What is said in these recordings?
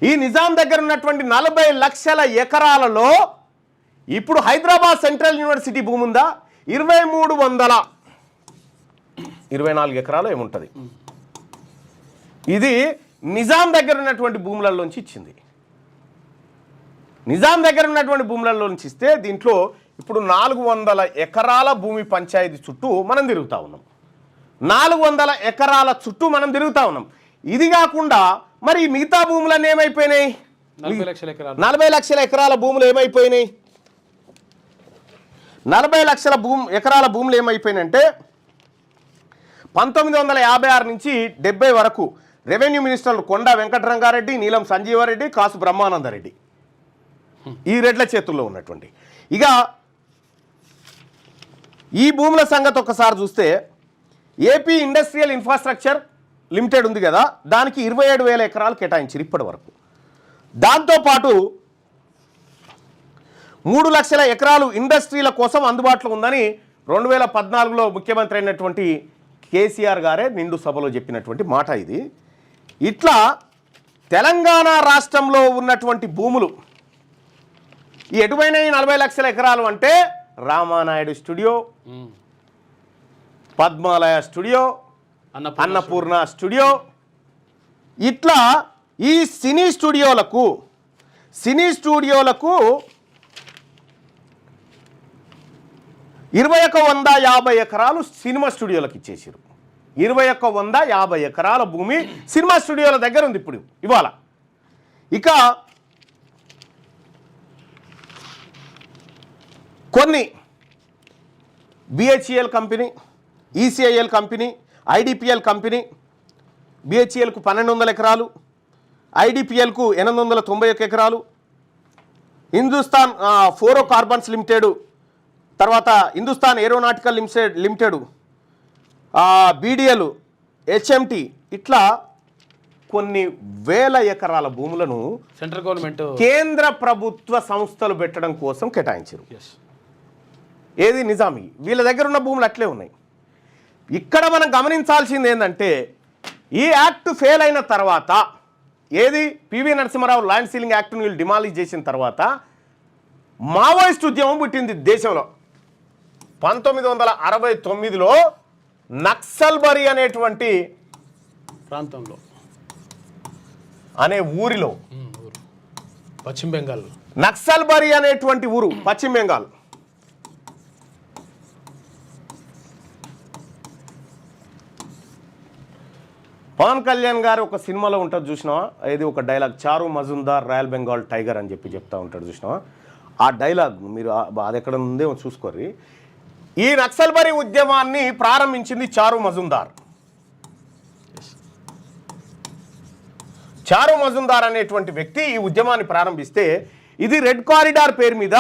ఈ నిజాం దగ్గర ఉన్నటువంటి 40 లక్షల ఎకరాలలో ఇప్పుడు హైదరాబాద్ సెంట్రల్ యూనివర్సిటీ భూమి ఉందా 2324 ఎకరాలు ఏముంటుంది. ఇది నిజాం దగ్గర ఉన్నటువంటి భూములలోంచి ఇచ్చింది. నిజాం దగ్గర ఉన్నటువంటి భూములలోంచి ఇస్తే దీంట్లో ఇప్పుడు 400 ఎకరాల భూమి పంచాయతీ చుట్టూ మనం తిరుగుతూ ఉన్నాం. 400 ఎకరాల చుట్టూ మనం తిరుగుతూ ఉన్నాం. ఇది కాకుండా మరి మిగతా భూములన్నీ ఏమైపోయినాయి? 40 లక్షల ఎకరాల భూములు ఏమైపోయినాయి? 40 లక్షల ఎకరాల భూములు ఏమైపోయినాయంటే 1956 నుంచి 70 వరకు రెవెన్యూ మినిస్టర్లు కొండా వెంకటరంగారెడ్డి, నీలం సంజీవారెడ్డి, కాసు బ్రహ్మానందరెడ్డి ఈ రెడ్ల చేతుల్లో ఉన్నటువంటి. ఇక ఈ భూముల సంగతి ఒక్కసారి చూస్తే ఏపీ ఇండస్ట్రియల్ ఇన్ఫ్రాస్ట్రక్చర్ లిమిటెడ్ ఉంది కదా, దానికి 27,000 ఎకరాలు కేటాయించారు ఇప్పటి వరకు. దాంతోపాటు 3 లక్షల ఎకరాలు ఇండస్ట్రీల కోసం అందుబాటులో ఉందని 2014లో ముఖ్యమంత్రి అయినటువంటి కేసీఆర్ గారే నిండు సభలో చెప్పినటువంటి మాట ఇది. ఇట్లా తెలంగాణ రాష్ట్రంలో ఉన్నటువంటి భూములు ఎటువైనా 40 లక్షల ఎకరాలు అంటే Ramanaidu studio, Padmalaya studio, Annapurna studio, ఇట్లా ఈ సినీ స్టూడియోలకు 2150 ఎకరాలు సినిమా స్టూడియోలకు ఇచ్చేసారు. 2150 ఎకరాల భూమి సినిమా స్టూడియోల దగ్గర ఉంది ఇప్పుడు ఇవాళ. ఇక కొన్ని BHEL company, ECIL company, IDPL company, బిహెచ్ఈఎల్కు 1200 ఎకరాలు, ఐడిపిఎల్కు 891 ఎకరాలు, హిందుస్థాన్ ఫ్లోరో కార్బన్స్ లిమిటెడ్, తర్వాత Hindustan aeronautical limited, BDL, HMT, ఇట్లా కొన్ని వేల ఎకరాల భూములను సెంట్రల్ గవర్నమెంట్ కేంద్ర ప్రభుత్వ సంస్థలు పెట్టడం కోసం కేటాయించారు. ఏది నిజామీ వీళ్ళ దగ్గర ఉన్న భూములు అట్లే ఉన్నాయి. ఇక్కడ మనం గమనించాల్సింది ఏంటంటే ఈ యాక్ట్ ఫెయిల్ అయిన తర్వాత, ఏది పివి నరసింహారావు ల్యాండ్ సీలింగ్ యాక్ట్ను వీళ్ళు డిమాలిష్ చేసిన తర్వాత మావోయిస్ట్ ఉద్యమం పుట్టింది దేశంలో. 1969లో నక్సల్బరీ అనేటువంటి ప్రాంతంలో అనే ఊరిలో, పశ్చిమ బెంగాల్, నక్సల్బరీ అనేటువంటి ఊరు పశ్చిమ బెంగాల్, పవన్ కళ్యాణ్ గారు ఒక సినిమాలో ఉంటుంది చూసినావా, ఇది ఒక డైలాగ్, చారు మజుందార్ రాయల్ బెంగాల్ టైగర్ అని చెప్తా ఉంటాడు చూసినావా, ఆ డైలాగ్ మీరు అది ఎక్కడ ఉందేమో చూసుకోర్రి. ఈ నక్సల్బరీ ఉద్యమాన్ని ప్రారంభించింది చారు మజుందార్. చారు మజుందార్ అనేటువంటి వ్యక్తి ఈ ఉద్యమాన్ని ప్రారంభిస్తే ఇది రెడ్ కారిడార్ పేరు మీద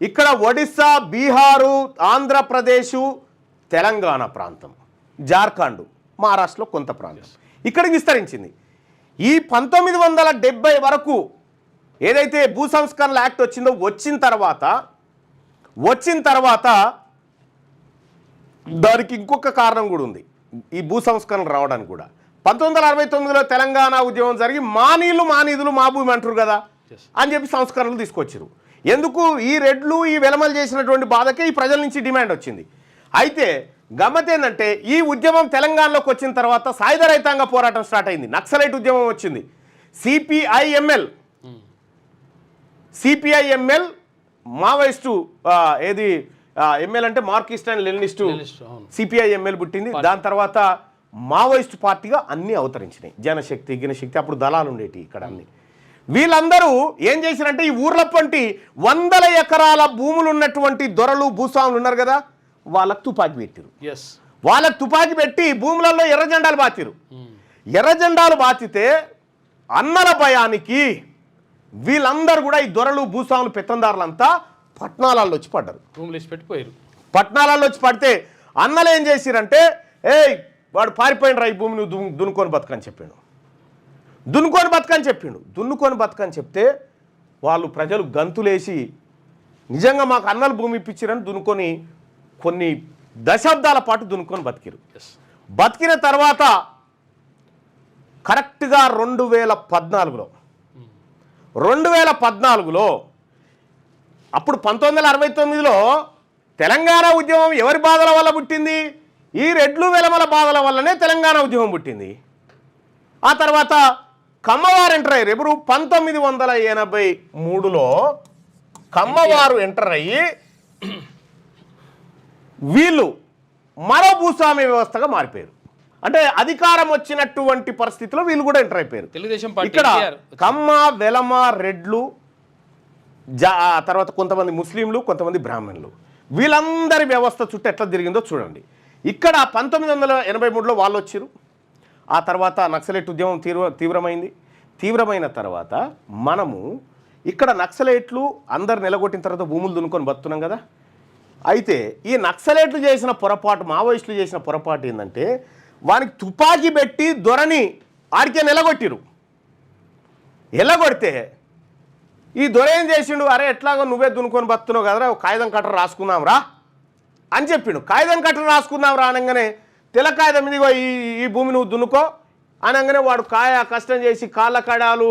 ఇక్కడ ఒడిస్సా, బీహారు, ఆంధ్రప్రదేశ్, తెలంగాణ ప్రాంతం, జార్ఖండ్, మహారాష్ట్రలో కొంత ప్రాంతం ఇక్కడికి విస్తరించింది. ఈ 1970 వరకు ఏదైతే భూ సంస్కరణల యాక్ట్ వచ్చిందో వచ్చిన తర్వాత దానికి ఇంకొక కారణం కూడా ఉంది. ఈ భూ సంస్కరణలు రావడానికి కూడా 1969లో తెలంగాణ ఉద్యమం జరిగి మా నీళ్లు మా నిధులు మా భూమి అంటారు కదా అని చెప్పి సంస్కరణలు తీసుకొచ్చారు. ఎందుకు? ఈ రెడ్లు ఈ వెలమలు చేసినటువంటి బాధకే ఈ ప్రజల నుంచి డిమాండ్ వచ్చింది. అయితే గమ్మత్ ఏంటంటే ఈ ఉద్యమం తెలంగాణలోకి వచ్చిన తర్వాత సాయుధ రైతాంగ పోరాటం స్టార్ట్ అయింది. నక్సలైట్ ఉద్యమం వచ్చింది. సిపిఐఎంఎల్ మావోయిస్టు, ఏది ఎంఎల్ అంటే మార్కిస్ట్ అండ్ లెనినిస్టు, సిపిఐఎంఎల్ పుట్టింది. దాని తర్వాత మావోయిస్టు పార్టీగా అన్నీ అవతరించినాయి. జనశక్తి, గినశక్తి, అప్పుడు దళాలు ఉండేవి ఇక్కడ అన్ని. వీళ్ళందరూ ఏం చేశారంటే ఈ ఊర్ల వంటి 100 ఎకరాల భూములు ఉన్నటువంటి దొరలు, భూస్వాములు ఉన్నారు కదా, వాళ్ళకు తుపాకీ పెట్టిరు. వాళ్ళకు తుపాకీ పెట్టి భూములలో ఎర్ర జెండాలు బాతిరు. ఎర్ర జెండాలు బాతితే అన్నల భయానికి వీళ్ళందరూ కూడా ఈ దొరలు, భూస్వాములు, పెత్తందారులంతా పట్టణాలలో వచ్చి పడ్డారు. పట్టణాలలో వచ్చి పడితే అన్నలు ఏం చేసిరంటే, వాడు పారిపోయిన రా, ఈ భూమిని దున్నుకొని బతకని చెప్పిండు. దున్నుకొని బతకని చెప్తే వాళ్ళు ప్రజలు గంతులేసి నిజంగా మాకు అన్నలు భూమి ఇప్పించారని దున్నుకొని కొన్ని దశాబ్దాల పాటు దున్నుకొని బతికిరు. బతికిన తర్వాత కరెక్ట్గా 2014లో 2014లో అప్పుడు 1969లో తెలంగాణ ఉద్యమం ఎవరి బాధల వల్ల పుట్టింది? ఈ రెడ్లు వెలమల బాధల వల్లనే తెలంగాణ ఉద్యమం పుట్టింది. ఆ తర్వాత కమ్మవారు ఎంటర్ అయ్యారు. ఎవరు? 1983లో కమ్మవారు ఎంటర్ అయ్యి వీళ్ళు మరో భూస్వామ్య వ్యవస్థగా మారిపోయారు. అంటే అధికారం వచ్చినటువంటి పరిస్థితిలో వీళ్ళు కూడా ఎంటర్ అయిపోయారు. తెలుగుదేశం పార్టీ ఇక్కడ కమ్మ, వెలమ, రెడ్లు, తర్వాత కొంతమంది ముస్లింలు, కొంతమంది బ్రాహ్మణులు, వీళ్ళందరి వ్యవస్థ చుట్టూ ఎట్లా తిరిగిందో చూడండి. ఇక్కడ 1983లో వాళ్ళు వచ్చారు. ఆ తర్వాత నక్సలైట్ ఉద్యమం తీవ్రమైంది. తీవ్రమైన తర్వాత మనము ఇక్కడ నక్సలైట్లు అందరు నిలగొట్టిన తర్వాత భూములు దున్నుకొని బతున్నాం కదా. అయితే ఈ నక్సలైట్లు చేసిన పొరపాటు, మావోయిస్టులు చేసిన పొరపాటు ఏంటంటే వానికి తుపాకీ పెట్టి దొరని ఆడికే నిలగొట్టిరు. ఎల్లగొడితే ఈ దొర ఏం చేసిండు? అరే ఎట్లాగో నువ్వే దున్నుకొని బతున్నావు కదరా, కాగితం కట్టరు రాసుకుందాం రా అని చెప్పిండు. కాగితం కట్టరు రాసుకుందాం రా అనగానే తెల్ల కాగితం మీదిగో ఈ భూమి నువ్వు దున్నుకో అనగానే వాడు కష్టం చేసి కాళ్ళ కడాలు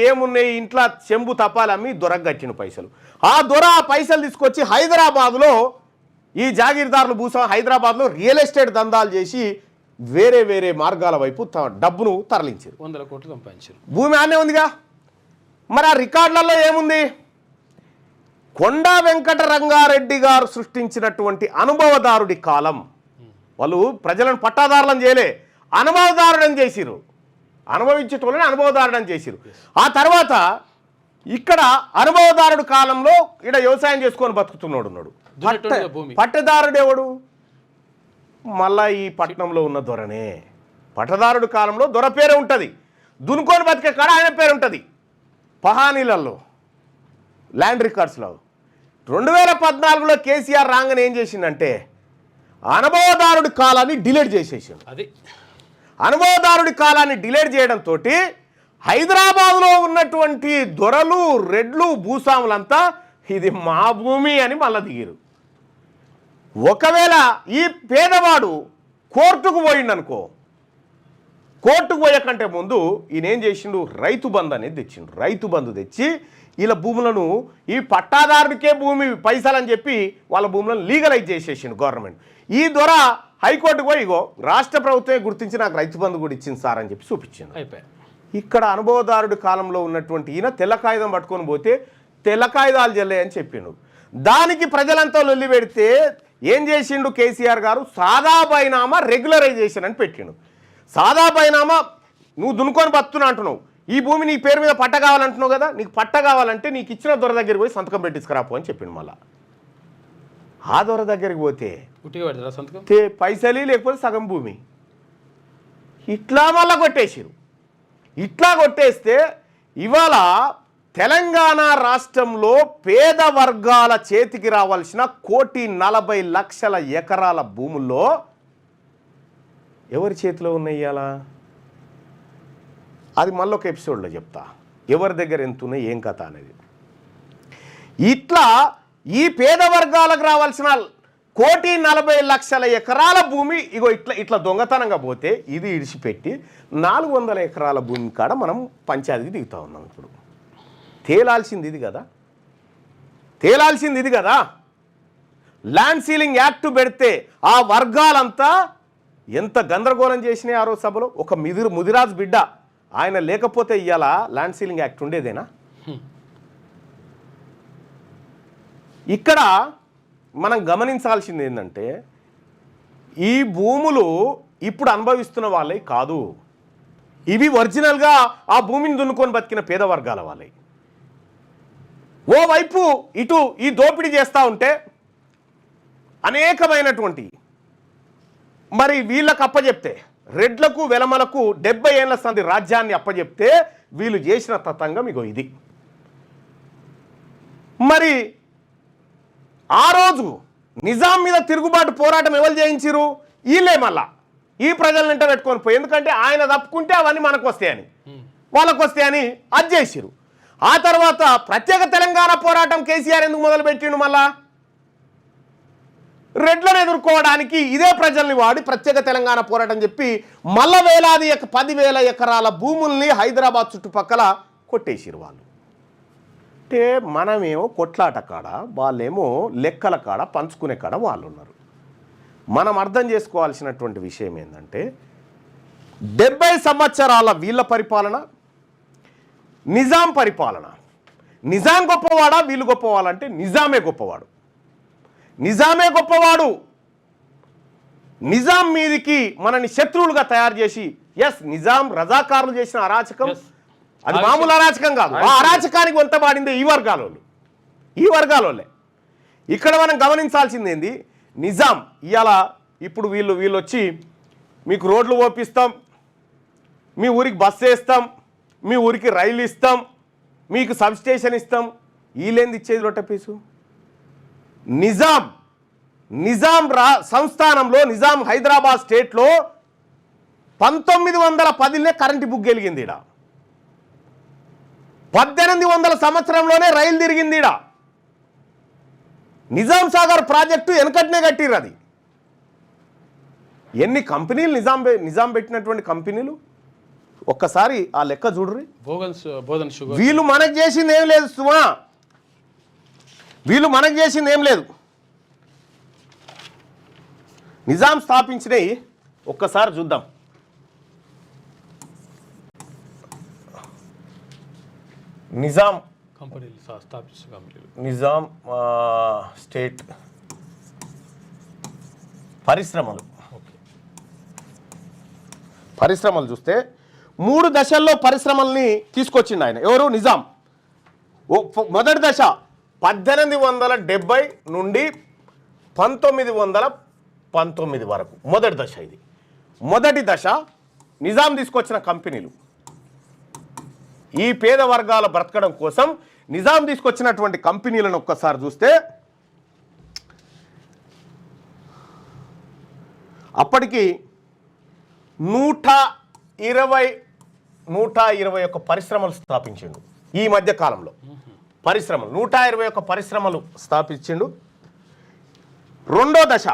ఏమున్నాయి ఇంట్లో చెంబు తప్పాలి అమ్మి దొరకు కట్టిన పైసలు. ఆ దొర పైసలు తీసుకొచ్చి హైదరాబాద్లో ఈ జాగీర్దారులు హైదరాబాద్లో రియల్ ఎస్టేట్ దందాలు చేసి వేరే వేరే మార్గాల వైపు డబ్బును తరలించారు. 100 కోట్లు సంపాదించారు. భూమి ఆనే ఉందిగా. మరి ఆ రికార్డులలో ఏముంది? కొండా వెంకట రంగారెడ్డి గారు సృష్టించినటువంటి అనుభవదారుడి కాలం. వాళ్ళు ప్రజలను పట్టాదారులను చేయలే, అనుభవదారుడని చేసిరు. అనుభవించేటోళ్ళని అనుభవదారుడని చేసిరు. ఆ తర్వాత ఇక్కడ అనుభవదారుడు కాలంలో ఇక్కడ వ్యవసాయం చేసుకొని బతుకుతున్నాడు ఉన్నాడు. పట్టదారుడు ఎవడు? మళ్ళా ఈ పట్టణంలో ఉన్న దొరనే. పట్టదారుడు కాలంలో దొర పేరే ఉంటుంది, దున్నుకొని బతికే కాడ ఆయన పేరు ఉంటుంది. పహానీలలో ల్యాండ్ రికార్డ్స్లో 2014లో కేసీఆర్ రాగానే ఏం చేసిందంటే అనుభవదారుడి కాలాన్ని డిలీట్ చేసేసాడు. అది అనుభవదారుడి కాలాన్ని డిలీట్ చేయడంతో హైదరాబాద్లో ఉన్నటువంటి దొరలు, రెడ్లు, భూస్వాములంతా ఇది మా భూమి అని మళ్ళా దిగిరు. ఒకవేళ ఈ పేదవాడు కోర్టుకు పోయిండనుకో, కోర్టుకు పోయకంటే ముందు ఈయన ఏం చేసిండు? రైతు బంధు అనేది తెచ్చిండు. రైతు బంధు తెచ్చి వీళ్ళ భూములను ఈ పట్టాదారుడికే భూమి పైసలు అని చెప్పి వాళ్ళ భూములను లీగలైజ్ చేసేసిండు గవర్నమెంట్. ఈ దొర హైకోర్టుకు పోయి ఇగో రాష్ట్ర ప్రభుత్వమే గుర్తించి నాకు రైతు బంధు కూడా ఇచ్చింది సార్ అని చెప్పి చూపించింది. అయిపోయి ఇక్కడ అనుభవదారుడి కాలంలో ఉన్నటువంటి ఈయన తెల్ల కాగితం పట్టుకొని పోతే తెల్ల కాగితాలు జల్లే అని చెప్పిండు. దానికి ప్రజలంతా లొల్లి పెడితే ఏం చేసిండు కేసీఆర్ గారు? సాదా బైనామా రెగ్యులరైజేషన్ అని పెట్టిండు. సాదా బైనామా నువ్వు దున్నుకొని బతున్నా అంటున్నావు, ఈ భూమి నీ పేరు మీద పట్ట కావాలంటున్నావు కదా, నీకు పట్ట కావాలంటే నీకు ఇచ్చిన దొర దగ్గరికి పోయి సంతకం పెట్టించుకురాపో అని చెప్పిండు. మళ్ళా ఆ దొర దగ్గరికి పోతే పైసలు లేకపోతే సగం భూమి ఇట్లా మళ్ళా కొట్టేసిరు. ఇట్లా కొట్టేస్తే ఇవాళ తెలంగాణ రాష్ట్రంలో పేద వర్గాల చేతికి రావాల్సిన 1,40,00,000 ఎకరాల భూముల్లో ఎవరి చేతిలో ఉన్నాయి ఇవాళ? అది మళ్ళీ ఒక ఎపిసోడ్లో చెప్తా, ఎవరి దగ్గర ఎంత ఉన్నాయి ఏం కథ అనేది. ఇట్లా ఈ పేద వర్గాలకు రావాల్సిన 1,40,00,000 ఎకరాల భూమి ఇగో ఇట్లా దొంగతనంగా పోతే ఇది ఇడిచిపెట్టి 400 ఎకరాల భూమి కాడ మనం పంచాయతీకి దిగుతా ఉన్నాం. ఇప్పుడు తేలాల్సింది ఇది కదా. ల్యాండ్ సీలింగ్ యాక్ట్ పెడితే ఆ వర్గాలంతా ఎంత గందరగోళం చేసినాయి ఆ రోజు సభలో. ఒక ముదిరాజు బిడ్డ ఆయన లేకపోతే ఇవాళ ల్యాండ్ సీలింగ్ యాక్ట్ ఉండేదేనా? ఇక్కడ మనం గమనించాల్సింది ఏంటంటే ఈ భూములు ఇప్పుడు అనుభవిస్తున్న వాళ్ళే కాదు, ఇవి ఒరిజినల్గా ఆ భూమిని దున్నుకొని బతికిన పేద వర్గాల వాళ్ళే. ఓవైపు ఇటు ఈ దోపిడీ చేస్తూ ఉంటే అనేకమైనటువంటి మరి వీళ్ళకు అప్పచెప్తే రెడ్లకు వెలమలకు 70 ఏళ్ల సంది రాజ్యాన్ని అప్పచెప్తే వీళ్ళు చేసిన తతంగం ఇగో ఇది. మరి ఆ రోజు నిజాం మీద తిరుగుబాటు పోరాటం ఎవరు చేయించారు? వీళ్ళే మళ్ళా ఈ ప్రజలను ఇంట పెట్టుకొని పోయి, ఎందుకంటే ఆయన తప్పుకుంటే అవన్నీ మనకు వస్తాయని వాళ్ళకు వస్తాయని అది చేసిరు. ఆ తర్వాత ప్రత్యేక తెలంగాణ పోరాటం కేసీఆర్ ఎందుకు మొదలుపెట్టిండు? మళ్ళా రెడ్లను ఎదుర్కోవడానికి ఇదే ప్రజల్ని వాడి ప్రత్యేక తెలంగాణ పోరాటం చెప్పి మళ్ళా 10,000 ఎకరాల భూముల్ని హైదరాబాద్ చుట్టుపక్కల కొట్టేసిరు వాళ్ళు. అంటే మనమేమో కొట్లాట కాడ, వాళ్ళేమో లెక్కల కాడ, పంచుకునే కాడ వాళ్ళు ఉన్నారు. మనం అర్థం చేసుకోవాల్సినటువంటి విషయం ఏంటంటే 70 సంవత్సరాల వీళ్ళ పరిపాలన, నిజాం పరిపాలన. నిజాం గొప్పవాడా వీళ్ళు గొప్పవాళ్ళంటే నిజామే గొప్పవాడు. నిజామే గొప్పవాడు. నిజాం మీదికి మనని శత్రువులుగా తయారు చేసి, నిజాం రజాకారులు చేసిన అరాచకం అది మామూలు అరాచకం కాదు. ఆ అరాచకానికి వంత పాడిందే ఈ వర్గాలోనే. ఇక్కడ మనం గమనించాల్సింది ఏంది, నిజాం ఇప్పుడు వీళ్ళు వచ్చి మీకు రోడ్లు ఓపిస్తాం, మీ ఊరికి బస్సు వేస్తాం, మీ ఊరికి రైలు ఇస్తాం, మీకు సబ్స్టేషన్ ఇస్తాం. వీళ్ళేంది ఇచ్చేది రొట్టెపీసు? నిజాం సంస్థానంలో, నిజాం హైదరాబాద్ స్టేట్లో 1910 కరెంటు బుక్ గెలిగింది. 1800 సంవత్సరంలోనే రైలు తిరిగింది. నిజాం సాగర్ ప్రాజెక్టు వెనకట్నే కట్టిర్రు. అది ఎన్ని కంపెనీలు నిజాం పెట్టినటువంటి కంపెనీలు ఒక్కసారి ఆ లెక్క చూడ్రి. వీళ్ళు మనకు చేసింది ఏం లేదు సుమా, వీళ్ళు మనకు చేసింది ఏం లేదు. నిజాం స్థాపించినవి ఒక్కసారి చూద్దాం. నిజాం కంపెనీలు స్థాపించిన కంపెనీలు, నిజాం స్టేట్ పరిశ్రమలు చూస్తే 3 దశల్లో పరిశ్రమల్ని తీసుకొచ్చిండు ఆయన. ఎవరు? నిజాం. మొదటి దశ 1870 నుండి 1919 వరకు మొదటి దశ. ఇది మొదటి దశ. నిజాం తీసుకొచ్చిన కంపెనీలు ఈ పేద వర్గాల బ్రతకడం కోసం నిజాం తీసుకొచ్చినటువంటి కంపెనీలను ఒక్కసారి చూస్తే అప్పటికి 121 పరిశ్రమలు స్థాపించిండు. ఈ మధ్య కాలంలో 121 పరిశ్రమలు స్థాపించిండు. రెండో దశ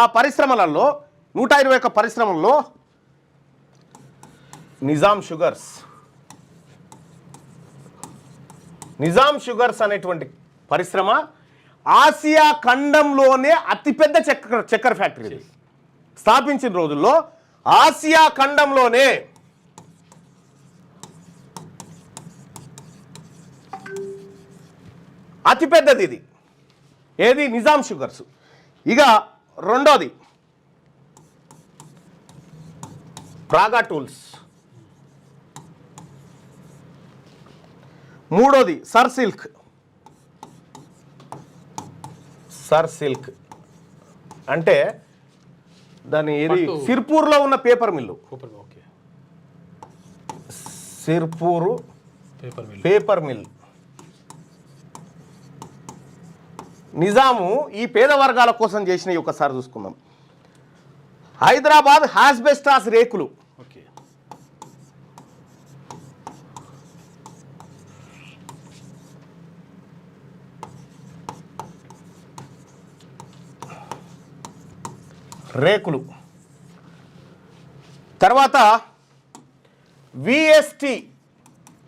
ఆ పరిశ్రమలలో 121 పరిశ్రమల్లో నిజాం షుగర్స్ అనేటువంటి పరిశ్రమ ఆసియా ఖండంలోనే అతిపెద్ద చక్కెర ఫ్యాక్టరీ. స్థాపించిన రోజుల్లో ఆసియా ఖండంలోనే అతిపెద్దది ఇది. ఏది? నిజాం షుగర్స్. ఇక రెండోది ప్రాగా టూల్స్. మూడోది సర్ సిల్క్ అంటే దాని ఏది? సిర్పూర్లో ఉన్న paper mill. Sirpur paper mill. Nizam ఈ పేద వర్గాల కోసం చేసినవి ఒకసారి చూసుకుందాం. హైదరాబాద్ హాస్బెస్టాస్ రేకులు. తర్వాత విఎస్టి.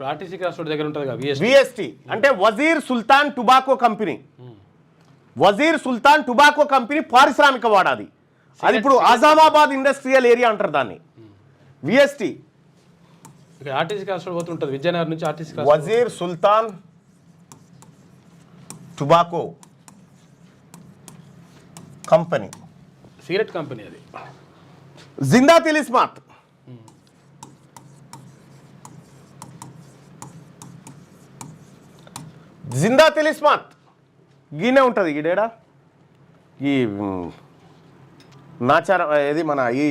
ఆర్టీసీ క్రాస్ రోడ్ దగ్గర ఉంటుంది కదా విఎస్టి అంటే Vazir Sultan tobacco company. Vazir Sultan tobacco company పారిశ్రామిక వాడాది. అది ఇప్పుడు ఆజామాబాద్ ఇండస్ట్రియల్ ఏరియా అంటారు దాన్ని. విఎస్టి ఆర్టీసీ క్రాస్ రోడ్ పోతుంటుంది విజయనగరం నుంచి. RTC Vazir Sultan tobacco company, cigarette company. అది జిందా తిలిస్మాత్. జిందా తిలిస్మాత్ గీనే ఉంటుంది. ఈడేడా ఈ నాచారం ఏది మన ఈ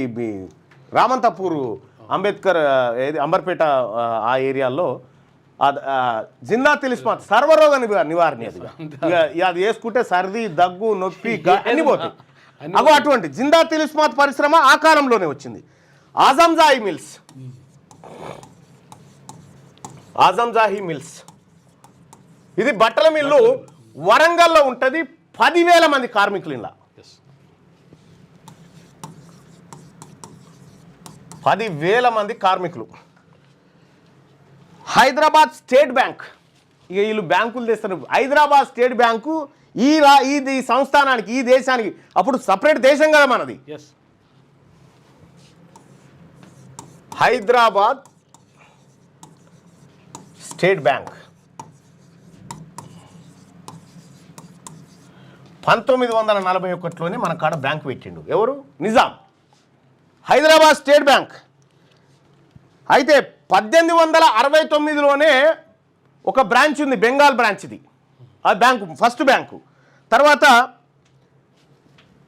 రామంతపూర్ అంబేద్కర్ ఏది అంబర్పేట ఆ ఏరియాలో జిందా తిలిస్మాత్ సర్వరోగ నివారణ. అది వేసుకుంటే సర్ది, దగ్గు, నొప్పి అన్ని పోతాయి. అటువంటి జిందా తిలిస్మాత్ పరిశ్రమ ఆ కాలంలోనే వచ్చింది. ఆజంజాహి మిల్స్. ఇది బట్టల మిల్లు వరంగల్లో ఉంటుంది. 10,000 మంది కార్మికులు. ఇలా 10,000 మంది కార్మికులు. హైదరాబాద్ స్టేట్ బ్యాంక్, ఇక వీళ్ళు బ్యాంకులు తెస్తారు. హైదరాబాద్ స్టేట్ బ్యాంకు ఈ సంస్థానానికి, ఈ దేశానికి, అప్పుడు సపరేట్ దేశం కదా మనది. హైదరాబాద్ స్టేట్ బ్యాంక్ 1941లోనే మన కాడ బ్యాంక్ పెట్టిండు. ఎవరు? నిజాం. Hyderabad state bank. అయితే 1869లోనే ఒక బ్రాంచ్ ఉంది, బెంగాల్ బ్రాంచ్ది. ఆ బ్యాంకు ఫస్ట్ బ్యాంకు. తర్వాత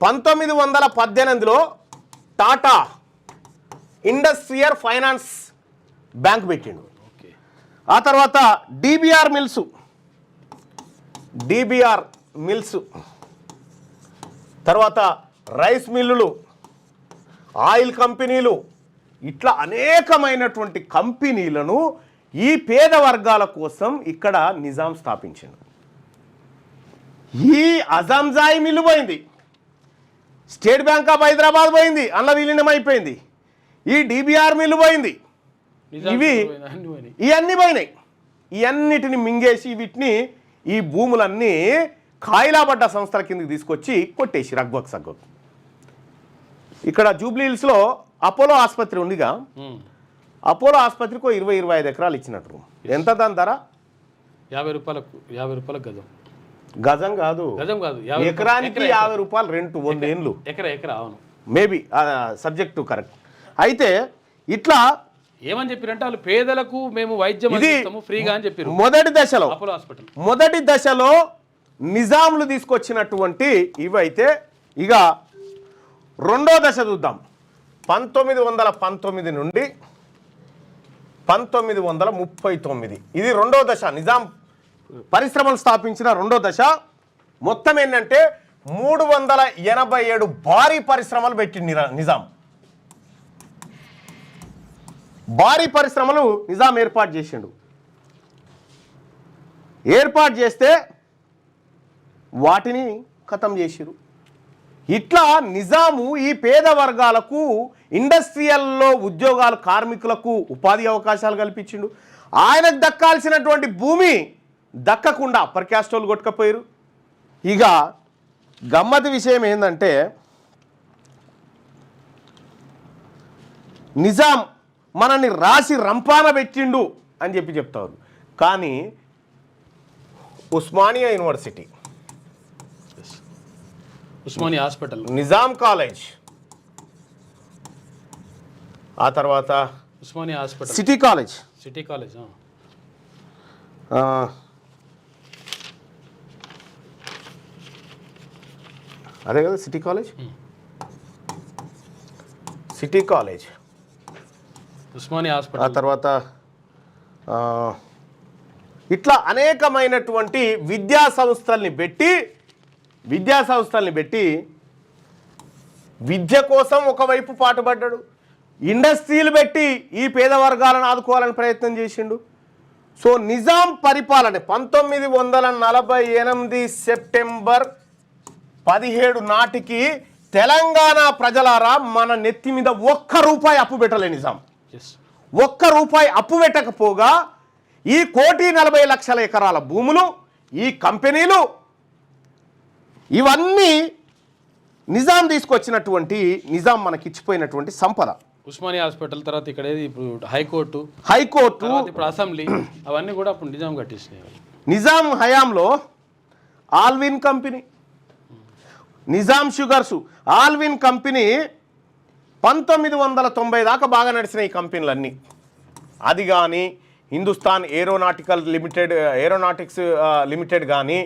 1918లో టాటా ఇండస్ట్రియల్ ఫైనాన్స్ బ్యాంక్ పెట్టిండు. ఆ తర్వాత డిబిఆర్ మిల్స్, తర్వాత రైస్ మిల్లులు, ఆయిల్ కంపెనీలు, ఇట్లా అనేకమైనటువంటి కంపెనీలను ఈ పేద వర్గాల కోసం ఇక్కడ నిజాం స్థాపించింది. ఈ అజంజాయి మిల్లు పోయింది, స్టేట్ బ్యాంక్ ఆఫ్ హైదరాబాద్ పోయింది, అందులో విలీనం అయిపోయింది. ఈ డిబిఆర్ మిల్లు పోయింది, ఇవన్నీ పోయినాయి. ఇవన్నిటిని మింగేసి వీటిని, ఈ భూములన్నీ ఖాయిలాబడ్డ సంస్థల కిందకి తీసుకొచ్చి కొట్టేసి రగ్బక్ సగ్గక్. ఇక్కడ జూబ్లీ హిల్స్లో అపోలో ఆసుపత్రి ఉందిగా, అపోలో ఆసుపత్రికి 20-25 ఎకరాలు ఇచ్చినట్టు. ఎంత దాని ధర? 50 రూపాయలకు గజం. గజం కాదు, ఎకరానికి 50 రూపాయలు రెంట్, 100 ఏళ్ళు. ఎకరా అవును, మేబీ సబ్జెక్టు కరెక్ట్. అయితే ఇట్లా ఏమని చెప్పారంటే వాళ్ళు పేదలకు మేము వైద్యం అందిస్తాము ఫ్రీగా అని చెప్పారు. మొదటి దశలో నిజాంలు తీసుకొచ్చినటువంటి ఇవైతే, ఇక రెండో దశ చూద్దాం. 1919 నుండి 1939, ఇది రెండో దశ. నిజాం పరిశ్రమలు స్థాపించిన రెండో దశ. మొత్తం ఏంటంటే 387 భారీ పరిశ్రమలు పెట్టింది నిజాం. భారీ పరిశ్రమలు నిజాం ఏర్పాటు చేసిండు. ఏర్పాటు చేస్తే వాటిని ఖతం చేసిరు. ఇట్లా నిజాము ఈ పేద వర్గాలకు ఇండస్ట్రియల్లో ఉద్యోగాలు, కార్మికులకు ఉపాధి అవకాశాలు కల్పించిండు. ఆయనకు దక్కాల్సినటువంటి భూమి దక్కకుండా అప్పర్ క్యాస్ట్ వాళ్ళు కొట్టుకపోయారు. ఇక గమ్మతి విషయం ఏంటంటే, నిజాం మనల్ని రాసి రంపాన పెట్టిండు అని చెప్తారు. కానీ Osmania university, Osmania hospital, Nizam college, ఆ తర్వాత ఉస్మానియా హాస్పిటల్, సిటీ కాలేజ్, అదే కదా సిటీ కాలేజ్, ఉస్మానియా హాస్పిటల్, ఆ తర్వాత ఇట్లా అనేకమైనటువంటి విద్యా సంస్థల్ని పెట్టి విద్య కోసం ఒకవైపు పాటుపడ్డాడు. ఇండస్ట్రీలు పెట్టి ఈ పేద వర్గాలను ఆదుకోవాలని ప్రయత్నం చేసిండు. సో నిజాం పరిపాలన 1948 సెప్టెంబర్ 17 నాటికి తెలంగాణ ప్రజలారా మన నెత్తి మీద ₹1 అప్పు పెట్టలే నిజాం. ₹1 అప్పు పెట్టకపోగా ఈ 1,40,00,000 ఎకరాల భూములు, ఈ కంపెనీలు, ఇవన్నీ నిజాం తీసుకొచ్చినటువంటి, నిజాం మనకిచ్చిపోయినటువంటి సంపద. ఉస్మానియా హాస్పిటల్ తర్వాత ఇక్కడ ఇప్పుడు హైకోర్టు, ఇప్పుడు అసెంబ్లీ, అవన్నీ కూడా అప్పుడు నిజాం కట్టించినాయి. నిజాం హయాంలో Allwyn company, Nizam sugars, Allwyn company 1990 దాకా బాగా నడిచిన ఈ కంపెనీలన్నీ. అది కానీ హిందుస్థాన్ ఏరోనాటిక్స్ లిమిటెడ్ కానీ,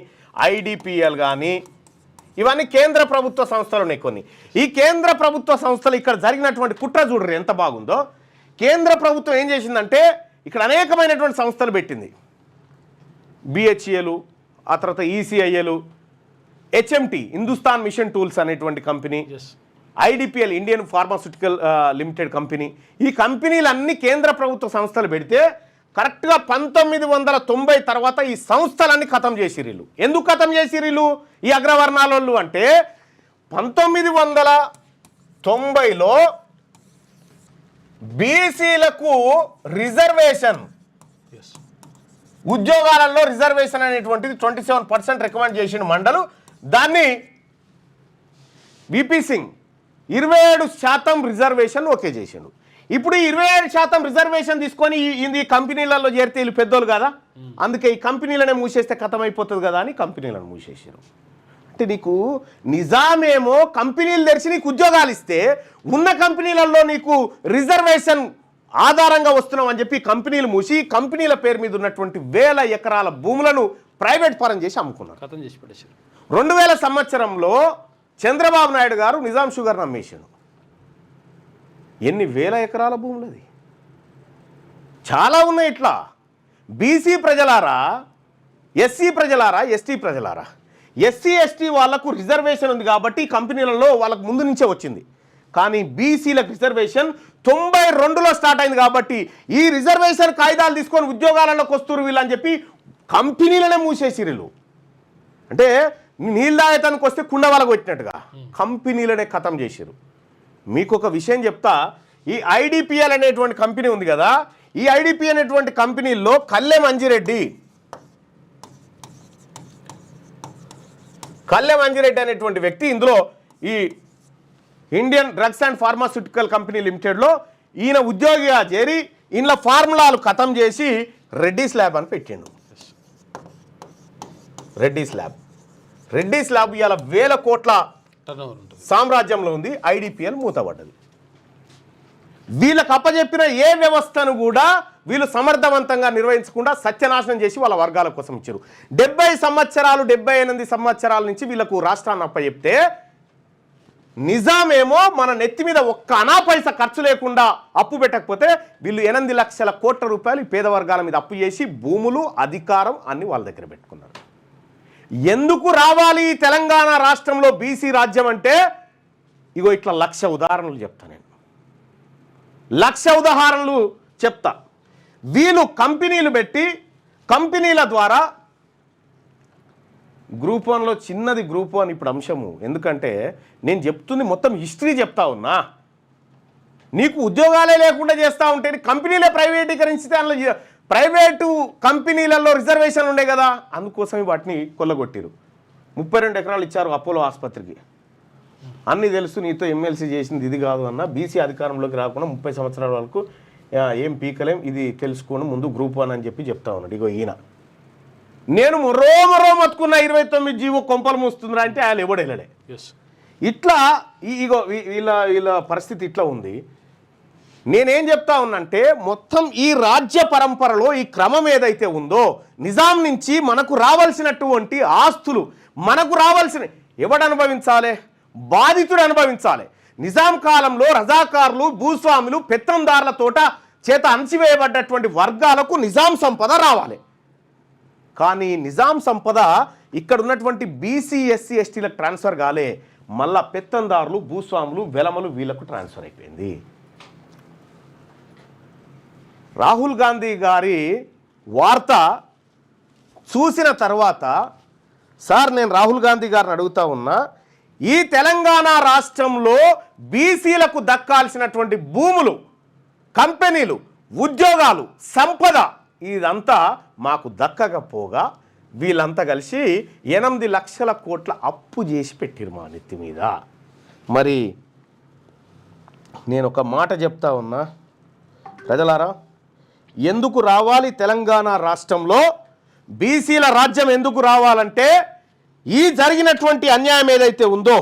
IDPL కానీ, ఇవన్నీ కేంద్ర ప్రభుత్వ సంస్థలు ఉన్నాయి కొన్ని. ఈ కేంద్ర ప్రభుత్వ సంస్థలు ఇక్కడ జరిగినటువంటి కుట్ర చూడరు ఎంత బాగుందో. కేంద్ర ప్రభుత్వం ఏం చేసిందంటే ఇక్కడ అనేకమైనటువంటి సంస్థలు పెట్టింది. BHEL, ఆ తర్వాత ECIL, HMT Hindustan machine tools అనేటువంటి company, IDPL Indian pharmaceutical limited company. ఈ కంపెనీలన్నీ కేంద్ర ప్రభుత్వ సంస్థలు పెడితే కరెక్ట్గా 1990 తర్వాత ఈ సంస్థలన్నీ ఖతం చేసిర్రు. ఎందుకు ఖతం చేసిర్రు ఈ అగ్రవర్ణాలు అంటే, 1990లో బీసీలకు రిజర్వేషన్, ఎస్ ఉద్యోగాలలో రిజర్వేషన్ అనేటువంటిది 27% రికమెండ్ చేసిన మండలు. దాన్ని విపి సింగ్ 27% రిజర్వేషన్ ఓకే చేసిండు. ఇప్పుడు 27% రిజర్వేషన్ తీసుకొని ఈ కంపెనీలలో చేరితే వీళ్ళు పెద్దోళ్ళు కదా, అందుకే ఈ కంపెనీలనే మూసేస్తే కథం అయిపోతుంది కదా అని కంపెనీలను మూసేసారు. అంటే నీకు నిజామేమో కంపెనీలు తెరిచి నీకు ఉద్యోగాలు ఇస్తే ఉన్న కంపెనీలలో నీకు రిజర్వేషన్ ఆధారంగా వస్తున్నాం అని చెప్పి కంపెనీలు మూసి కంపెనీల పేరు మీద ఉన్నటువంటి 1000 ఎకరాల భూములను ప్రైవేట్ పరం చేసి అమ్ముకున్నారు. కథం చేసి పడేసారు. 2000 సంవత్సరంలో చంద్రబాబు నాయుడు గారు నిజాం షుగర్ అమ్మేసాడు. ఎన్ని 1000 ఎకరాల భూములది, చాలా ఉన్నాయి. ఇట్లా బీసీ ప్రజలారా, ఎస్సీ ప్రజలారా, ఎస్టీ ప్రజలారా, ఎస్సీ ఎస్టీ వాళ్లకు రిజర్వేషన్ ఉంది కాబట్టి కంపెనీలలో వాళ్ళకు ముందు నుంచే వచ్చింది. కానీ బీసీలకు రిజర్వేషన్ 92లో స్టార్ట్ అయింది కాబట్టి ఈ రిజర్వేషన్ కాయిదాలు తీసుకొని ఉద్యోగాలలోకి వస్తున్నారు వీళ్ళని చెప్పి కంపెనీలనే మూసేసిరు. అంటే నీళ్ళు తాగటానికి వస్తే కుండ వాళ్ళకు పెట్టినట్టుగా కంపెనీలనే ఖతం చేసిరు. మీకు ఒక విషయం చెప్తా, ఈ ఐడిపిఎల్ అనేటువంటి కంపెనీ ఉంది కదా, ఈ ఐడిపి అనేటువంటి కంపెనీల్లో కల్లె మంజిరెడ్డి అనేటువంటి వ్యక్తి ఇందులో ఈ Indian drugs and pharmaceutical company లిమిటెడ్లో ఈయన ఉద్యోగిగా చేరి ఇంట్లో ఫార్ములాలు ఖతం చేసి రెడ్డీస్ ల్యాబ్ అని పెట్టిండు. రెడ్డీస్ ల్యాబ్ ఇవాళ 1000 కోట్ల సామ్రాజ్యంలో ఉంది. ఐడిపిఎల్ మూతపడ్డది. వీళ్ళకి అప్పచెప్పిన ఏ వ్యవస్థను కూడా వీళ్ళు సమర్థవంతంగా నిర్వహించకుండా సత్యనాశనం చేసి వాళ్ళ వర్గాల కోసం ఇచ్చారు. 78 సంవత్సరాల నుంచి వీళ్ళకు రాష్ట్రాన్ని అప్పచెప్తే నిజామేమో మన నెత్తి మీద ఒక్క అనా పైసా ఖర్చు లేకుండా అప్పు పెట్టకపోతే వీళ్ళు 8 లక్షల కోట్ల రూపాయలు పేద వర్గాల మీద అప్పు చేసి భూములు, అధికారం అన్ని వాళ్ళ దగ్గర పెట్టుకున్నారు. ఎందుకు రావాలి తెలంగాణ రాష్ట్రంలో బీసీ రాజ్యం అంటే ఇగో ఇట్లా 1,00,000 ఉదాహరణలు చెప్తా. నేను 1,00,000 ఉదాహరణలు చెప్తా. వీళ్ళు కంపెనీలు పెట్టి కంపెనీల ద్వారా గ్రూప్ 1లో చిన్నది గ్రూప్ 1 ఇప్పుడు అంశము. ఎందుకంటే నేను చెప్తుంది మొత్తం హిస్టరీ చెప్తా ఉన్నా. నీకు ఉద్యోగాలే లేకుండా చేస్తూ ఉంటే కంపెనీలే ప్రైవేటీకరించితే అందులో ప్రైవేటు కంపెనీలలో రిజర్వేషన్లు ఉండే కదా, అందుకోసమే వాటిని కొల్లగొట్టిరు. 32 ఎకరాలు ఇచ్చారు అపోలో ఆసుపత్రికి. అన్నీ తెలుసు, నీతో ఎమ్మెల్సీ చేసింది ఇది కాదు అన్న, బీసీ అధికారంలోకి రాకుండా 30 సంవత్సరాల వరకు ఏం పీకలేం, ఇది తెలుసుకోండి ముందు గ్రూప్ 1 అని చెప్పి చెప్తా ఉన్నాడు. ఇగో ఈయన నేను మరో మతుకున్న 29 జీవో కొంపలు మూస్తుందిరా అంటే ఆయన ఎవడు వెళ్ళలే. ఇట్లా ఇగో వీళ్ళ పరిస్థితి ఇట్లా ఉంది. నేనేం చెప్తా ఉన్నంటే మొత్తం ఈ రాజ్య పరంపరలో ఈ క్రమం ఏదైతే ఉందో నిజాం నుంచి మనకు రావాల్సినటువంటి ఆస్తులు మనకు రావాల్సిన ఎవడు అనుభవించాలి? బాధితుడు అనుభవించాలి. నిజాం కాలంలో రజాకారులు, భూస్వాములు, పెత్తందారుల తోట చేత అణచివేయబడ్డటువంటి వర్గాలకు నిజాం సంపద రావాలి. కానీ నిజాం సంపద ఇక్కడ ఉన్నటువంటి బీసీ, ఎస్సీ, ఎస్టీలకు ట్రాన్స్ఫర్ కాలే, మళ్ళా పెత్తందారులు, భూస్వాములు, వెలమలు వీళ్ళకు ట్రాన్స్ఫర్ అయిపోయింది. రాహుల్ గాంధీ గారి వార్త చూసిన తర్వాత సార్ నేను రాహుల్ గాంధీ గారిని అడుగుతా ఉన్నా, ఈ తెలంగాణ రాష్ట్రంలో బీసీలకు దక్కాల్సినటువంటి భూములు, కంపెనీలు, ఉద్యోగాలు, సంపద ఇదంతా మాకు దక్కకపోగా వీళ్ళంతా కలిసి 8 లక్షల కోట్ల అప్పు చేసి పెట్టిరు మా నెత్తి మీద. మరి నేను ఒక మాట చెప్తా ఉన్నా, ప్రజలారా, ఎందుకు రావాలి తెలంగాణ రాష్ట్రంలో బీసీల రాజ్యం? ఎందుకు రావాలంటే ఈ జరిగినటువంటి అన్యాయం ఏదైతే ఉందో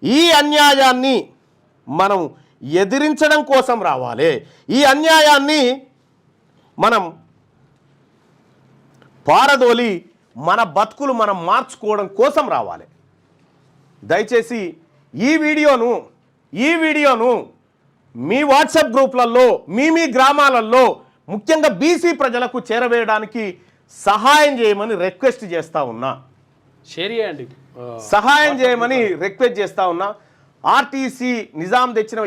ఈ అన్యాయాన్ని మనం ఎదిరించడం కోసం రావాలి. ఈ అన్యాయాన్ని మనం పారదోలి మన బతుకులు మనం మార్చుకోవడం కోసం రావాలి. దయచేసి ఈ వీడియోను మీ వాట్సాప్ గ్రూప్లలో మీ గ్రామాలలో ముఖ్యంగా బీసీ ప్రజలకు చేరవేయడానికి సహాయం చేయమని రిక్వెస్ట్ చేస్తూ ఉన్నా. షేర్ చేయండి, సహాయం చేయమని రిక్వెస్ట్ చేస్తూ ఉన్నా. ఆర్టీసీ నిజాం తెచ్చిన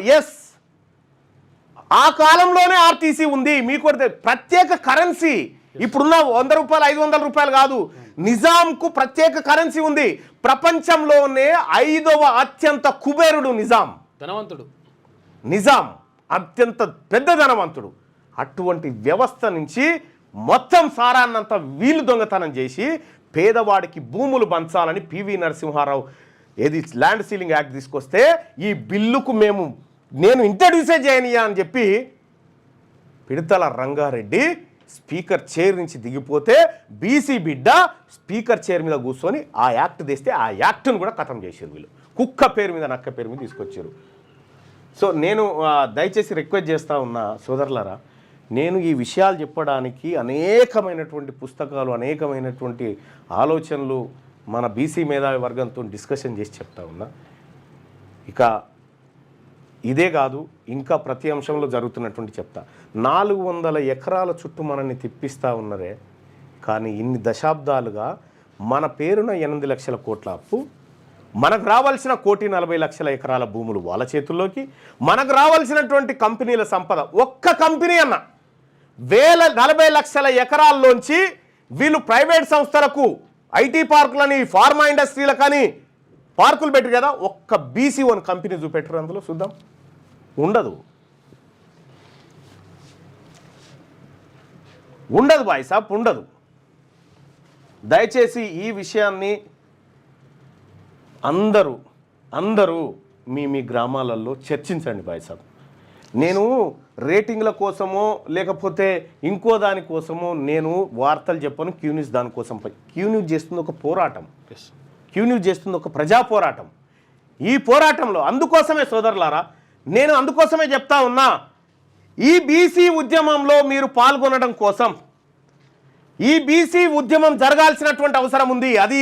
ఆ కాలంలోనే ఆర్టీసీ ఉంది. మీకు ప్రత్యేక కరెన్సీ ఇప్పుడున్న 100 రూపాయలు 500 రూపాయలు కాదు, నిజాంకు ప్రత్యేక కరెన్సీ ఉంది. ప్రపంచంలోనే 5వ అత్యంత కుబేరుడు నిజాం, ధనవంతుడు. నిజాం అత్యంత పెద్ద ధనవంతుడు. అటువంటి వ్యవస్థ నుంచి మొత్తం సారాన్నంతా వీళ్ళు దొంగతనం చేసి పేదవాడికి భూములు పంచాలని పివి నరసింహారావు ఏది ల్యాండ్ సీలింగ్ యాక్ట్ తీసుకొస్తే ఈ బిల్లుకు నేను ఇంట్రడ్యూసే చేయనియా అని చెప్పి పిడతల రంగారెడ్డి స్పీకర్ చైర్ నుంచి దిగిపోతే బీసీ బిడ్డ స్పీకర్ చైర్ మీద కూర్చొని ఆ యాక్ట్ తెస్తే ఆ యాక్ట్ను కూడా ఖతం చేశారు వీళ్ళు. కుక్క పేరు మీద నక్క పేరు మీద తీసుకొచ్చారు. సో నేను దయచేసి రిక్వెస్ట్ చేస్తూ ఉన్నా సోదరులారా, నేను ఈ విషయాలు చెప్పడానికి అనేకమైనటువంటి పుస్తకాలు, అనేకమైనటువంటి ఆలోచనలు మన బీసీ మేధావి వర్గంతో డిస్కషన్ చేసి చెప్తా ఉన్నా. ఇక ఇదే కాదు, ఇంకా ప్రతి అంశంలో జరుగుతున్నటువంటి చెప్తా. 400 ఎకరాల చుట్టూ మనల్ని తిప్పిస్తూ ఉన్నరే, కానీ ఇన్ని దశాబ్దాలుగా మన పేరున 8 లక్షల కోట్ల అప్పు, మనకు రావాల్సిన 1,40,00,000 ఎకరాల భూములు వాళ్ళ చేతుల్లోకి, మనకు రావాల్సినటువంటి కంపెనీల సంపద ఒక్క కంపెనీ అన్న 40 లక్షల ఎకరాల్లోంచి వీళ్ళు ప్రైవేట్ సంస్థలకు ఐటీ పార్కులని, ఫార్మా ఇండస్ట్రీలకని పార్కులు పెట్టరు కదా, ఒక్క బీసీ వన్ కంపెనీ చూపెట్టరు అందులో చూద్దాం. ఉండదు బాయ్ సాబ్, ఉండదు. దయచేసి ఈ విషయాన్ని అందరూ మీ గ్రామాలలో చర్చించండి బాయ్ సాబ్. నేను రేటింగ్ల కోసమో లేకపోతే ఇంకో దానికోసమో నేను వార్తలు చెప్పను. క్యూ న్యూస్ దానికోసం క్యూ న్యూస్ చేస్తుంది ఒక పోరాటం, క్యూ న్యూస్ చేస్తుంది ఒక ప్రజా పోరాటం. ఈ పోరాటంలో అందుకోసమే సోదరులారా, నేను అందుకోసమే చెప్తా ఉన్నా, ఈ బీసీ ఉద్యమంలో మీరు పాల్గొనడం కోసం, ఈ బీసీ ఉద్యమం జరగాల్సినటువంటి అవసరం ఉంది. అది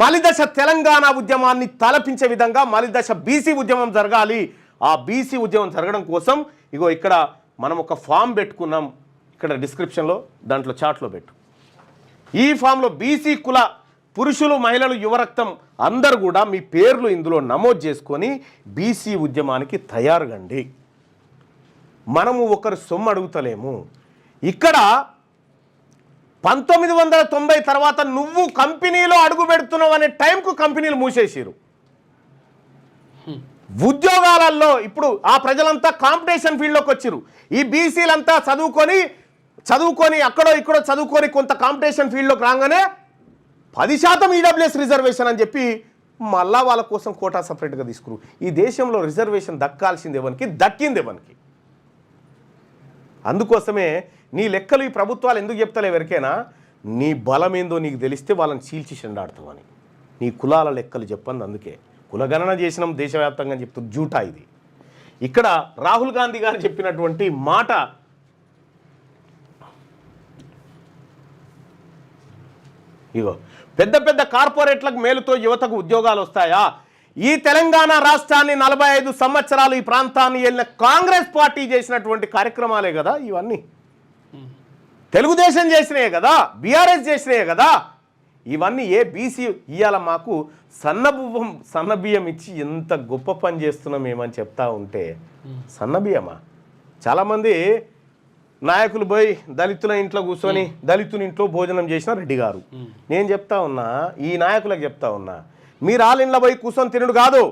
మలిదశ తెలంగాణ ఉద్యమాన్ని తలపించే విధంగా మలిదశ బీసీ ఉద్యమం జరగాలి. ఆ బీసీ ఉద్యమం జరగడం కోసం ఇగో ఇక్కడ మనం ఒక ఫామ్ పెట్టుకున్నాం, ఇక్కడ డిస్క్రిప్షన్లో దాంట్లో చాట్లో పెట్టు. ఈ ఫామ్లో బీసీ కుల పురుషులు, మహిళలు, యువరక్తం అందరూ కూడా మీ పేర్లు ఇందులో నమోదు చేసుకొని బీసీ ఉద్యమానికి తయారుగండి. మనము ఒకరు సొమ్ము అడుగుతలేము. ఇక్కడ 1990 తర్వాత నువ్వు కంపెనీలో అడుగు పెడుతున్నావు అనే టైంకు కంపెనీలు మూసేసారు. ఉద్యోగాలలో ఇప్పుడు ఆ ప్రజలంతా కాంపిటీషన్ ఫీల్డ్లోకి వచ్చారు. ఈ బీసీలంతా చదువుకొని అక్కడో ఇక్కడో చదువుకొని కొంత కాంపిటీషన్ ఫీల్డ్లోకి రాగానే 10% ఈడబ్ల్యూఎస్ రిజర్వేషన్ అని చెప్పి మళ్ళా వాళ్ళ కోసం కోటా సపరేట్గా తీసుకురు. ఈ దేశంలో రిజర్వేషన్ దక్కాల్సింది ఎవరికి, దక్కింది ఎవరికి? అందుకోసమే నీ లెక్కలు ఈ ప్రభుత్వాలు ఎందుకు చెప్తలే ఎవరికైనా, నీ బలం ఏందో నీకు తెలిస్తే వాళ్ళని చీల్చి చెండాడుతామని. నీ కులాల లెక్కలు చెప్పండి. అందుకే కులగణన చేసినాం దేశవ్యాప్తంగా అని చెప్తూ జూటా ఇది. ఇక్కడ రాహుల్ గాంధీ గారు చెప్పినటువంటి మాట, ఇగో పెద్ద పెద్ద కార్పొరేట్లకు మేలుతో యువతకు ఉద్యోగాలు వస్తాయా? ఈ తెలంగాణ రాష్ట్రాన్ని 45 సంవత్సరాలు ఈ ప్రాంతాన్ని వెళ్ళిన కాంగ్రెస్ పార్టీ చేసినటువంటి కార్యక్రమాలే కదా ఇవన్నీ. తెలుగుదేశం చేసినాయే కదా, బీఆర్ఎస్ చేసినాయే కదా ఇవన్నీ. ఏ బీసీ ఇవాళ మాకు సన్నబియ్యం ఇచ్చి ఎంత గొప్ప పని చేస్తున్నాం ఏమని చెప్తా ఉంటే, సన్నబియ్యమా? చాలామంది నాయకులు పోయి దళితుల ఇంట్లో కూర్చొని దళితుని ఇంట్లో భోజనం చేసిన రెడ్డి గారు. నేను చెప్తా ఉన్నా, ఈ నాయకులకు చెప్తా ఉన్నా, మీరు ఆలింట్లో పోయి కూర్చొని తినడు కాదు,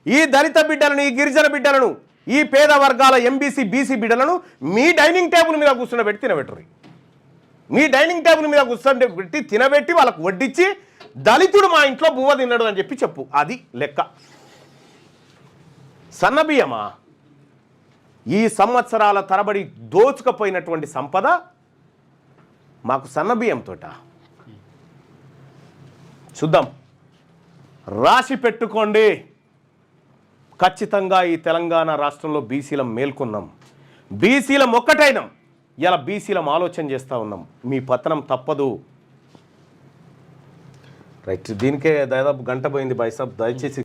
ఈ దళిత బిడ్డలను, ఈ గిరిజన బిడ్డలను, ఈ పేద వర్గాల ఎంబీసీ బీసీ బిడ్డలను మీ డైనింగ్ టేబుల్ మీద కూర్చుని తినబెట్టరు. మీ డైనింగ్ టేబుల్ మీద కూర్చొని పెట్టి తినబెట్టి వాళ్ళకు వడ్డించి దళితుడు మా ఇంట్లో బువ్వ తిన్నాడు అని చెప్పి చెప్పు. అది లెక్క. సన్నబియ్యమా? ఈ సంవత్సరాల తరబడి దోచుకపోయినటువంటి సంపద మాకు సన్నబియ్యంతోట. చూద్దాం, రాసి పెట్టుకోండి. ఖచ్చితంగా ఈ తెలంగాణ రాష్ట్రంలో బీసీలం మేల్కొన్నాం, బీసీలం ఒక్కటైనాం. ఇలా బీసీలం ఆలోచన చేస్తూ ఉన్నాం. మీ పతనం తప్పదు. రైట్, దీనికే దాదాపు గంట పోయింది బాయ్ సాబ్. దయచేసి